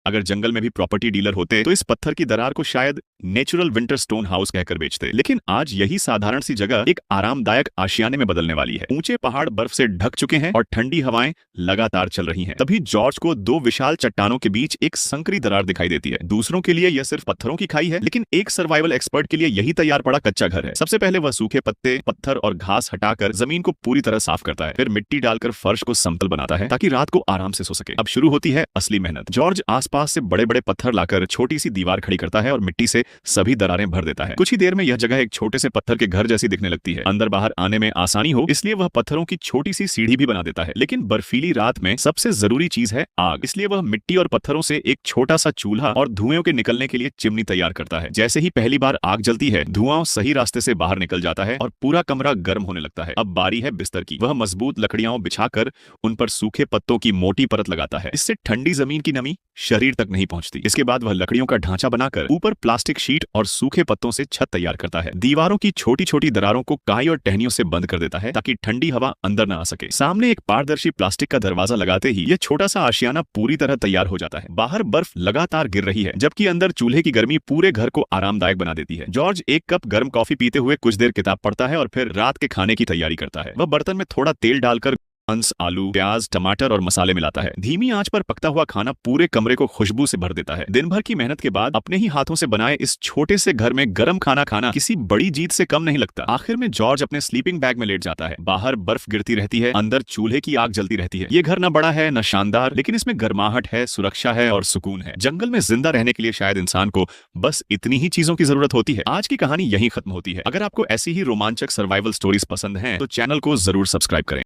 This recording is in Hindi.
अगर जंगल में भी प्रॉपर्टी डीलर होते तो इस पत्थर की दरार को शायद नेचुरल विंटर स्टोन हाउस कहकर बेचते। लेकिन आज यही साधारण सी जगह एक आरामदायक आशियाने में बदलने वाली है। ऊंचे पहाड़ बर्फ से ढक चुके हैं और ठंडी हवाएं लगातार चल रही हैं। तभी जॉर्ज को दो विशाल चट्टानों के बीच एक संकरी दरार दिखाई देती है। दूसरों के लिए यह सिर्फ पत्थरों की खाई है, लेकिन एक सर्वाइवल एक्सपर्ट के लिए यही तैयार पड़ा कच्चा घर है। सबसे पहले वह सूखे पत्ते, पत्थर और घास हटाकर जमीन को पूरी तरह साफ करता है। फिर मिट्टी डालकर फर्श को समतल बनाता है ताकि रात को आराम से सो सके। अब शुरू होती है असली मेहनत। जॉर्ज आसपास से बड़े बड़े पत्थर लाकर छोटी सी दीवार खड़ी करता है और मिट्टी से सभी दरारें भर देता है। कुछ ही देर में यह जगह एक छोटे से पत्थर के घर जैसी दिखने लगती है। अंदर बाहर आने में आसानी हो इसलिए वह पत्थरों की छोटी सी सीढ़ी भी बना देता है। लेकिन बर्फीली रात में सबसे जरूरी चीज है आग, इसलिए वह मिट्टी और पत्थरों से एक छोटा सा चूल्हा और धुएं के निकलने के लिए चिमनी तैयार करता है। जैसे ही पहली बार आग जलती है, धुआं सही रास्ते से बाहर निकल जाता है और पूरा कमरा गर्म होने लगता है। अब बारी है बिस्तर की। वह मजबूत लकड़ियां बिछाकर उन पर सूखे पत्तों की मोटी परत लगाता है। इससे ठंडी जमीन की नमी शरीर तक नहीं पहुंचती। इसके बाद वह लकड़ियों का ढांचा बनाकर ऊपर प्लास्टिक शीट और सूखे पत्तों से छत तैयार करता है। दीवारों की छोटी छोटी दरारों को काई और टहनियों से बंद कर देता है ताकि ठंडी हवा अंदर न आ सके। सामने एक पारदर्शी प्लास्टिक का दरवाजा लगाते ही यह छोटा सा आशियाना पूरी तरह तैयार हो जाता है। बाहर बर्फ लगातार गिर रही है, जबकि अंदर चूल्हे की गर्मी पूरे घर को आरामदायक बना देती है। जॉर्ज एक कप गर्म कॉफी पीते हुए कुछ देर किताब पढ़ता है और फिर रात के खाने की तैयारी करता है। वह बर्तन में थोड़ा तेल डालकर हंस, आलू, प्याज, टमाटर और मसाले मिलाता है। धीमी आंच पर पकता हुआ खाना पूरे कमरे को खुशबू से भर देता है। दिन भर की मेहनत के बाद अपने ही हाथों से बनाए इस छोटे से घर में गर्म खाना खाना किसी बड़ी जीत से कम नहीं लगता। आखिर में जॉर्ज अपने स्लीपिंग बैग में लेट जाता है। बाहर बर्फ गिरती रहती है, अंदर चूल्हे की आग जलती रहती है। ये घर न बड़ा है न शानदार, लेकिन इसमें गर्माहट है, सुरक्षा है और सुकून है। जंगल में जिंदा रहने के लिए शायद इंसान को बस इतनी ही चीजों की जरूरत होती है। आज की कहानी यहीं खत्म होती है। अगर आपको ऐसी ही रोमांचक सर्वाइवल स्टोरीज पसंद हैं तो चैनल को जरूर सब्सक्राइब करें।